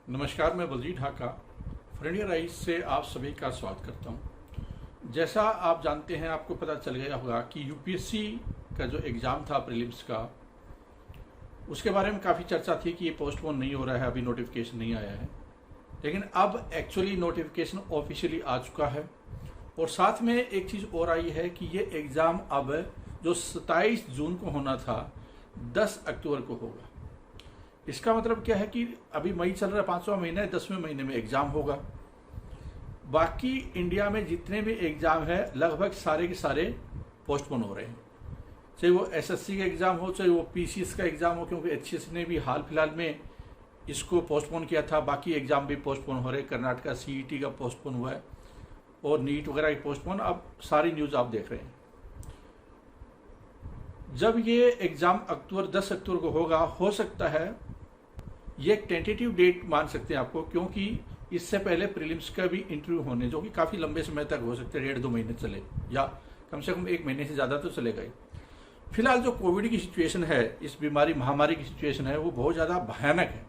नमस्कार, मैं बलजीत ढाका फ्रेंडियर राइस से आप सभी का स्वागत करता हूं। जैसा आप जानते हैं, आपको पता चल गया होगा कि यूपीएससी का जो एग्ज़ाम था प्रीलिम्स का, उसके बारे में काफ़ी चर्चा थी कि ये पोस्टपोन नहीं हो रहा है, अभी नोटिफिकेशन नहीं आया है। लेकिन अब एक्चुअली नोटिफिकेशन ऑफिशियली आ चुका है और साथ में एक चीज़ और आई है कि ये एग्ज़ाम अब जो 27 जून को होना था 10 अक्टूबर को होगा। इसका मतलब क्या है कि अभी मई चल रहा है, 5वां महीना है, 10वें महीने में एग्ज़ाम होगा। बाकी इंडिया में जितने भी एग्ज़ाम है लगभग सारे के सारे पोस्टपोन हो रहे हैं, चाहे वो एसएससी का एग्ज़ाम हो, चाहे वो पीसीएस का एग्ज़ाम हो, क्योंकि एचसीएस ने भी हाल फिलहाल में इसको पोस्टपोन किया था। बाकी एग्ज़ाम भी पोस्टपोन हो रहे हैं, कर्नाटका सीईटी का पोस्टपोन हुआ है और नीट वगैरह के पोस्टपोन। अब सारी न्यूज़ आप देख रहे हैं। जब ये एग्ज़ाम अक्टूबर 10 अक्टूबर को होगा, हो सकता है ये एक टेंटेटिव डेट मान सकते हैं आपको, क्योंकि इससे पहले प्रीलिम्स का भी इंटरव्यू होने, जो कि काफ़ी लंबे समय तक हो सकते हैं, 1.5-2 महीने चले या कम से कम 1 महीने से ज़्यादा तो चलेगा ही। फिलहाल जो कोविड की सिचुएशन है, इस बीमारी महामारी की सिचुएशन है, वो बहुत ज़्यादा भयानक है।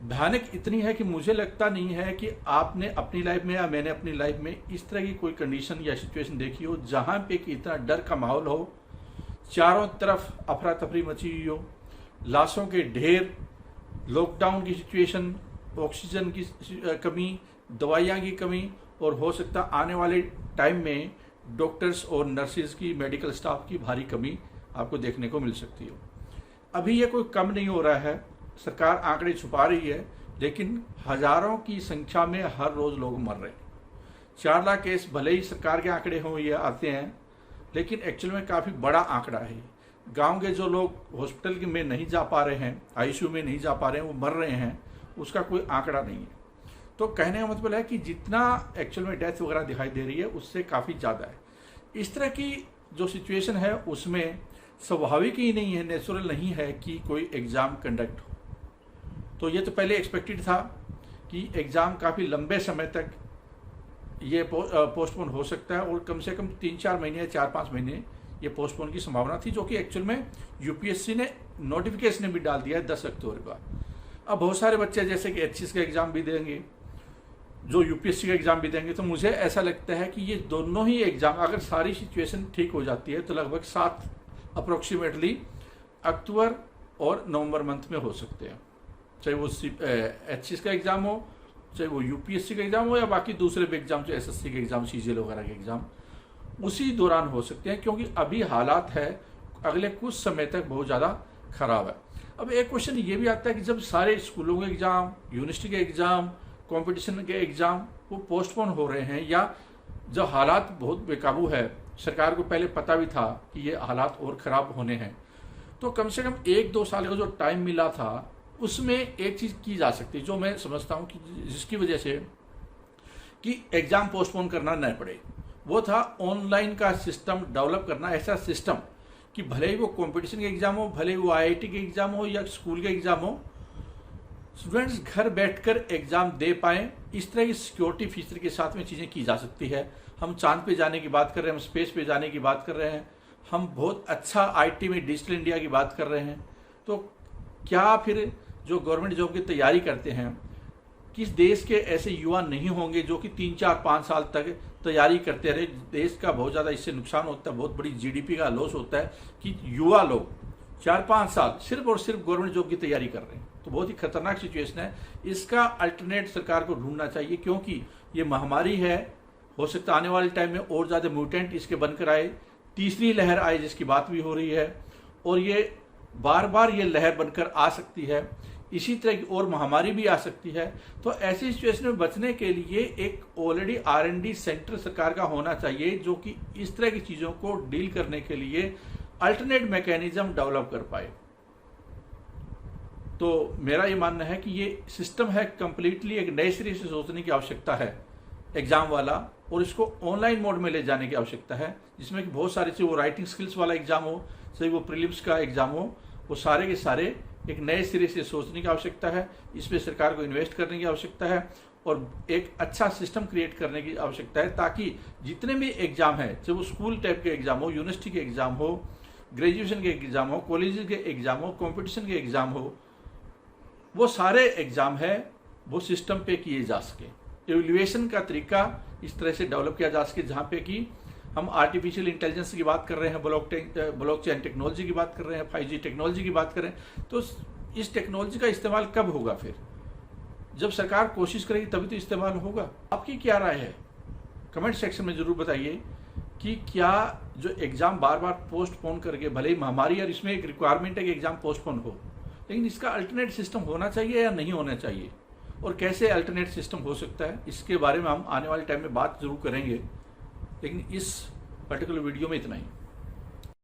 भयानक इतनी है कि मुझे लगता नहीं है कि आपने अपनी लाइफ में या मैंने अपनी लाइफ में इस तरह की कोई कंडीशन या सिचुएशन देखी हो जहाँ पे कि इतना डर का माहौल हो, चारों तरफ अफरा तफरी मची हुई हो, लाशों के ढेर, लॉकडाउन की सिचुएशन, ऑक्सीजन की कमी, दवाइयाँ की कमी और हो सकता आने वाले टाइम में डॉक्टर्स और नर्सिस की, मेडिकल स्टाफ की भारी कमी आपको देखने को मिल सकती हो। अभी ये कोई कम नहीं हो रहा है, सरकार आंकड़े छुपा रही है, लेकिन हजारों की संख्या में हर रोज़ लोग मर रहे हैं। 4 लाख केस भले ही सरकार के आंकड़े हों या आते हैं, लेकिन एक्चुअल में काफ़ी बड़ा आंकड़ा है। गांव के जो लोग हॉस्पिटल में नहीं जा पा रहे हैं, आईसीयू में नहीं जा पा रहे हैं, वो मर रहे हैं, उसका कोई आंकड़ा नहीं है। तो कहने का मतलब है कि जितना एक्चुअल में डेथ वगैरह दिखाई दे रही है उससे काफ़ी ज़्यादा है। इस तरह की जो सिचुएशन है उसमें स्वाभाविक ही नहीं है, नेचुरल नहीं है कि कोई एग्ज़ाम कंडक्ट हो। तो ये तो पहले एक्सपेक्टेड था कि एग्ज़ाम काफ़ी लंबे समय तक ये पोस्टपोन हो सकता है और कम से कम 3-4 महीने या 4-5 महीने ये पोस्टपोन की संभावना थी, जो कि एक्चुअल में यूपीएससी ने नोटिफिकेशन भी डाल दिया है 10 अक्टूबर का। अब बहुत सारे बच्चे जैसे कि एचसीएस का एग्ज़ाम भी देंगे, जो यूपीएससी का एग्ज़ाम भी देंगे, तो मुझे ऐसा लगता है कि ये दोनों ही एग्ज़ाम अगर सारी सिचुएशन ठीक हो जाती है तो लगभग 7 अप्रोक्सीमेटली अक्टूबर और नवंबर मंथ में हो सकते हैं, चाहे वो एचसीएस का एग्ज़ाम हो, चाहे वो यूपीएससी का एग्ज़ाम हो या बाकी दूसरे भी एग्ज़ाम, चाहे एसएससी के एग्ज़ाम, सीजीएल वगैरह के एग्ज़ाम उसी दौरान हो सकते हैं, क्योंकि अभी हालात है अगले कुछ समय तक बहुत ज़्यादा खराब है। अब एक क्वेश्चन ये भी आता है कि जब सारे स्कूलों के एग्ज़ाम, यूनिवर्सिटी के एग्ज़ाम, कंपटीशन के एग्ज़ाम वो पोस्टपोन हो रहे हैं, या जब हालात बहुत बेकाबू है, सरकार को पहले पता भी था कि ये हालात और ख़राब होने हैं, तो कम से कम 1-2 साल का जो टाइम मिला था उसमें एक चीज़ की जा सकती है, जो मैं समझता हूँ कि जिसकी वजह से कि एग्ज़ाम पोस्टपोन करना न पड़े, वो था ऑनलाइन का सिस्टम डेवलप करना। ऐसा सिस्टम कि भले ही वो कंपटीशन के एग्ज़ाम हो, भले ही वो आईआईटी के एग्ज़ाम हो या स्कूल के एग्ज़ाम हो, स्टूडेंट्स घर बैठकर एग्ज़ाम दे पाएँ। इस तरह की सिक्योरिटी फीचर के साथ में चीज़ें की जा सकती है। हम चांद पे जाने की बात कर रहे हैं, हम स्पेस पे जाने की बात कर रहे हैं, हम बहुत अच्छा आईटी में डिजिटल इंडिया की बात कर रहे हैं। तो क्या फिर जो गवर्नमेंट जॉब की तैयारी करते हैं, किस देश के ऐसे युवा नहीं होंगे जो कि 3-4-5 साल तक तैयारी करते रहे? देश का बहुत ज़्यादा इससे नुकसान होता है, बहुत बड़ी जीडीपी का लॉस होता है कि युवा लोग 4-5 साल सिर्फ और सिर्फ गवर्नमेंट जॉब की तैयारी कर रहे हैं। तो बहुत ही खतरनाक सिचुएशन है। इसका अल्टरनेट सरकार को ढूंढना चाहिए, क्योंकि ये महामारी है, हो सकता है आने वाले टाइम में और ज़्यादा म्यूटेंट इसके बनकर आए, तीसरी लहर आए जिसकी बात भी हो रही है, और ये बार बार ये लहर बनकर आ सकती है। इसी तरह की और महामारी भी आ सकती है। तो ऐसी सिचुएशन में बचने के लिए एक ऑलरेडी R&D सेंटर सरकार का होना चाहिए, जो कि इस तरह की चीज़ों को डील करने के लिए अल्टरनेट मैकेनिज्म डेवलप कर पाए। तो मेरा ये मानना है कि ये सिस्टम है कंप्लीटली एक नए सिरे से सोचने की आवश्यकता है एग्ज़ाम वाला, और इसको ऑनलाइन मोड में ले जाने की आवश्यकता है, जिसमें कि बहुत सारे, चाहे वो राइटिंग स्किल्स वाला एग्ज़ाम हो, चाहे वो प्रीलिम्स का एग्ज़ाम हो, वो सारे के सारे एक नए सिरे से सोचने की आवश्यकता है। इसमें सरकार को इन्वेस्ट करने की आवश्यकता है और एक अच्छा सिस्टम क्रिएट करने की आवश्यकता है, ताकि जितने भी एग्ज़ाम हैं, चाहे वो स्कूल टाइप के एग्ज़ाम हो, यूनिवर्सिटी के एग्ज़ाम हो, ग्रेजुएशन के एग्ज़ाम हो, कॉलेज के एग्ज़ाम हो, कॉम्पिटिशन के एग्ज़ाम हो, वो सारे एग्ज़ाम है वो सिस्टम पे किए जा सके। एवेल्युएशन का तरीका इस तरह से डेवलप किया जा सके जहाँ पे कि हम आर्टिफिशियल इंटेलिजेंस की बात कर रहे हैं, ब्लॉकचेन टेक्नोलॉजी की बात कर रहे हैं, 5G टेक्नोलॉजी की बात कर रहे हैं। तो इस टेक्नोलॉजी का इस्तेमाल कब होगा? फिर जब सरकार कोशिश करेगी तभी तो इस्तेमाल होगा। आपकी क्या राय है? कमेंट सेक्शन में ज़रूर बताइए कि क्या जो एग्ज़ाम बार बार पोस्टपोन करके, भले ही महामारी और इसमें एक रिक्वायरमेंट है कि एग्ज़ाम पोस्टपोन हो, लेकिन इसका अल्टरनेट सिस्टम होना चाहिए या नहीं होना चाहिए, और कैसे अल्टरनेट सिस्टम हो सकता है, इसके बारे में हम आने वाले टाइम में बात जरूर करेंगे। लेकिन इस पर्टिकुलर वीडियो में इतना ही।